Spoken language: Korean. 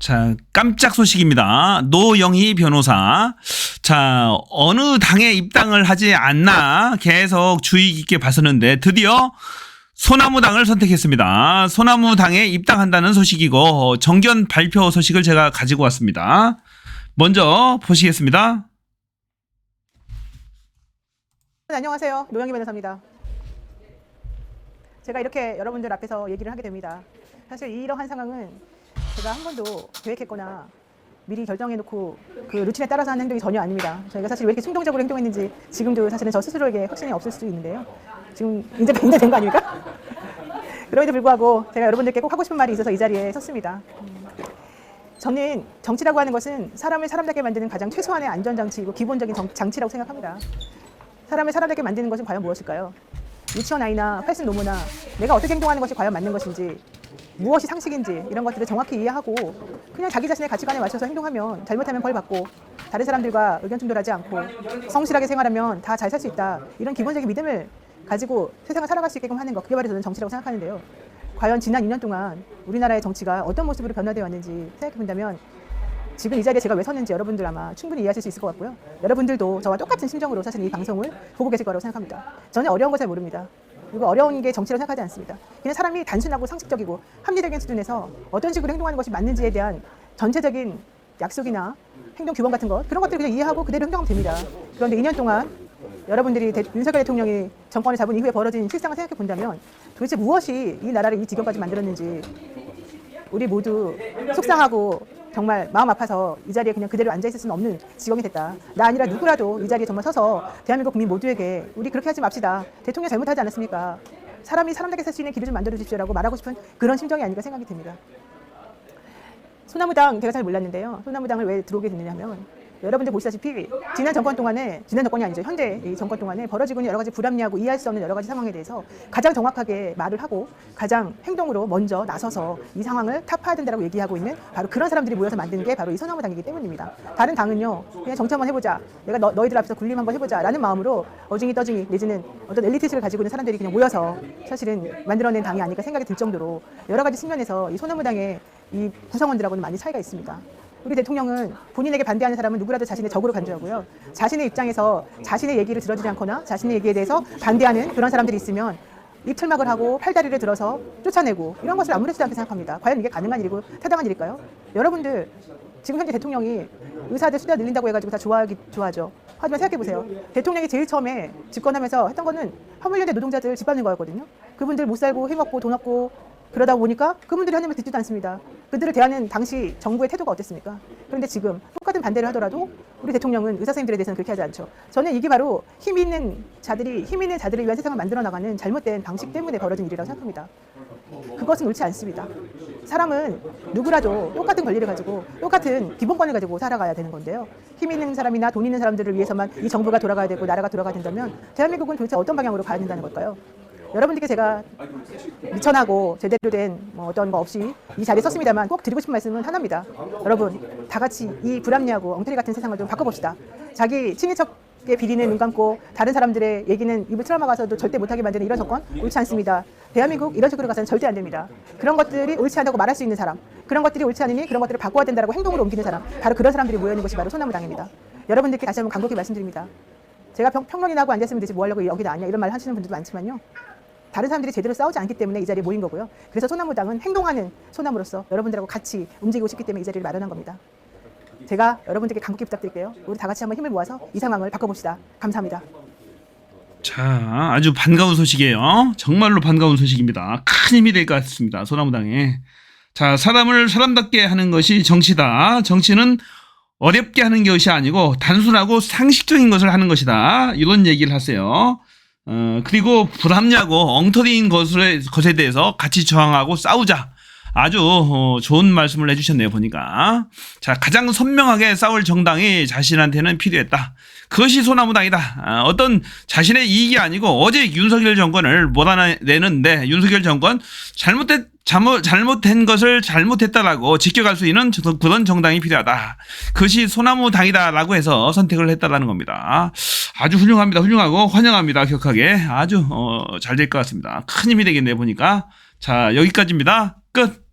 자, 깜짝 소식입니다. 노영희 변호사. 자, 어느 당에 입당을 하지 않나 계속 주의 깊게 봤었는데 드디어 소나무당을 선택했습니다. 소나무당에 입당한다는 소식이고 정견 발표 소식을 제가 가지고 왔습니다. 먼저 보시겠습니다. 안녕하세요. 노영희 변호사입니다. 제가 이렇게 여러분들 앞에서 얘기를 하게 됩니다. 사실 이러한 상황은 제가 한 번도 계획했거나 미리 결정해놓고 그 루틴에 따라서 하는 행동이 전혀 아닙니다. 저희가 사실 왜 이렇게 충동적으로 행동했는지 지금도 사실은 저 스스로에게 확신이 없을 수도 있는데요. 지금 이제 된 거 아닙니까? 그럼에도 불구하고 제가 여러분들께 꼭 하고 싶은 말이 있어서 이 자리에 섰습니다. 저는 정치라고 하는 것은 사람을 사람답게 만드는 가장 최소한의 안전장치이고 기본적인 장치라고 생각합니다. 사람을 사람답게 만드는 것은 과연 무엇일까요? 유치원 아이나 팔순 노모나 내가 어떻게 행동하는 것이 과연 맞는 것인지, 무엇이 상식인지 이런 것들을 정확히 이해하고 그냥 자기 자신의 가치관에 맞춰서 행동하면, 잘못하면 벌 받고 다른 사람들과 의견 충돌하지 않고 성실하게 생활하면 다 잘 살 수 있다, 이런 기본적인 믿음을 가지고 세상을 살아갈 수 있게끔 하는 것, 그게 바로 저는 정치라고 생각하는데요. 과연 지난 2년 동안 우리나라의 정치가 어떤 모습으로 변화되어 왔는지 생각해 본다면 지금 이 자리에 제가 왜 섰는지 여러분들 아마 충분히 이해하실 수 있을 것 같고요. 여러분들도 저와 똑같은 심정으로 사실 이 방송을 보고 계실 거라고 생각합니다. 저는 어려운 거 잘 모릅니다. 그리고 어려운 게 정치라고 생각하지 않습니다. 그냥 사람이 단순하고 상식적이고 합리적인 수준에서 어떤 식으로 행동하는 것이 맞는지에 대한 전체적인 약속이나 행동 규범 같은 것, 그런 것들을 그냥 이해하고 그대로 행동하면 됩니다. 그런데 2년 동안 여러분들이 윤석열 대통령이 정권을 잡은 이후에 벌어진 실상을 생각해 본다면 도대체 무엇이 이 나라를 이 지경까지 만들었는지 우리 모두 속상하고 정말 마음 아파서 이 자리에 그냥 그대로 앉아있을 수는 없는 지경이 됐다. 나 아니라 누구라도 이 자리에 정말 서서 대한민국 국민 모두에게 우리 그렇게 하지 맙시다. 대통령 잘못하지 않았습니까? 사람이 사람답게 살 수 있는 길을 좀 만들어 주십시오라고 말하고 싶은 그런 심정이 아닐까 생각이 듭니다. 소나무당 제가 잘 몰랐는데요. 소나무당을 왜 들어오게 됐느냐 하면 여러분들 보시다시피 지난 정권이 아니죠. 현재 이 정권 동안에 벌어지고 있는 여러 가지 불합리하고 이해할 수 없는 여러 가지 상황에 대해서 가장 정확하게 말을 하고 가장 행동으로 먼저 나서서 이 상황을 타파해야 된다고 얘기하고 있는 바로 그런 사람들이 모여서 만든 게 바로 이 소나무당이기 때문입니다. 다른 당은요, 그냥 정치 한번 해보자, 내가 너희들 앞에서 군림 한번 해보자 라는 마음으로 어중이 떠중이 내지는 어떤 엘리트식을 가지고 있는 사람들이 그냥 모여서 사실은 만들어낸 당이 아닐까 생각이 들 정도로 여러 가지 측면에서 이 소나무당의 이 구성원들하고는 많이 차이가 있습니다. 우리 대통령은 본인에게 반대하는 사람은 누구라도 자신의 적으로 간주하고요. 자신의 입장에서 자신의 얘기를 들어주지 않거나 자신의 얘기에 대해서 반대하는 그런 사람들이 있으면 입틀막을 하고 팔다리를 들어서 쫓아내고, 이런 것을 아무렇지도 않게 생각합니다. 과연 이게 가능한 일이고 타당한 일일까요? 여러분들 지금 현재 대통령이 의사들 수다 늘린다고 해가지고 다 좋아하죠. 하지만 생각해보세요. 대통령이 제일 처음에 집권하면서 했던 거는 화물연대 노동자들 집 밟는 거였거든요. 그분들 못 살고 힘없고 돈 없고 그러다 보니까 그분들이 하는 말 듣지도 않습니다. 그들을 대하는 당시 정부의 태도가 어땠습니까? 그런데 지금 똑같은 반대를 하더라도 우리 대통령은 의사 선생님들에 대해서는 그렇게 하지 않죠. 저는 이게 바로 힘 있는 자들을 위한 세상을 만들어 나가는 잘못된 방식 때문에 벌어진 일이라고 생각합니다. 그것은 옳지 않습니다. 사람은 누구라도 똑같은 권리를 가지고 똑같은 기본권을 가지고 살아가야 되는 건데요. 힘 있는 사람이나 돈 있는 사람들을 위해서만 이 정부가 돌아가야 되고 나라가 돌아가야 된다면 대한민국은 도대체 어떤 방향으로 가야 된다는 걸까요? 여러분들께 제가 미천하고 제대로 된 어떤 거 없이 이 자리에 섰습니다만 꼭 드리고 싶은 말씀은 하나입니다. 여러분, 다 같이 이 불합리하고 엉터리 같은 세상을 좀 바꿔봅시다. 자기 친인척의 비리는 눈 감고 다른 사람들의 얘기는 입을 틀어막아서도 절대 못하게 만드는 이런 정권 옳지 않습니다. 대한민국 이런 식으로 가서는 절대 안 됩니다. 그런 것들이 옳지 않다고 말할 수 있는 사람, 그런 것들이 옳지 않으니 그런 것들을 바꿔야 된다고 행동으로 옮기는 사람, 바로 그런 사람들이 모여있는 것이 바로 소나무당입니다. 여러분들께 다시 한번 간곡히 말씀드립니다. 제가 평론이나 하고 앉았으면 되지 뭐 하려고 여기 나왔냐 이런 말 하시는 분들도 많지만요, 다른 사람들이 제대로 싸우지 않기 때문에 이 자리에 모인 거고요. 그래서 소나무당은 행동하는 소나무로서 여러분들하고 같이 움직이고 싶기 때문에 이 자리를 마련한 겁니다. 제가 여러분들께 간곡히 부탁드릴게요. 우리 다 같이 한번 힘을 모아서 이 상황을 바꿔봅시다. 감사합니다. 자, 아주 반가운 소식이에요. 정말로 반가운 소식입니다. 큰 힘이 될 것 같습니다. 소나무당에. 자, 사람을 사람답게 하는 것이 정치다. 정치는 어렵게 하는 것이 아니고 단순하고 상식적인 것을 하는 것이다. 이런 얘기를 하세요. 그리고 불합리하고 엉터리인 것에 대해서 같이 저항하고 싸우자. 아주 좋은 말씀을 해주셨네요, 보니까. 자, 가장 선명하게 싸울 정당이 자신한테는 필요했다. 그것이 소나무당이다. 어떤 자신의 이익이 아니고 어제 윤석열 정권을 몰아내는데 윤석열 정권 잘못된 것을 잘못했다라고 지켜갈 수 있는 그런 정당이 필요하다. 그것이 소나무당이다라고 해서 선택을 했다라는 겁니다. 아주 훌륭합니다. 훌륭하고 환영합니다. 격하게. 아주 잘 될 것 같습니다. 큰 힘이 되겠네요, 보니까. 자, 여기까지입니다. 끝.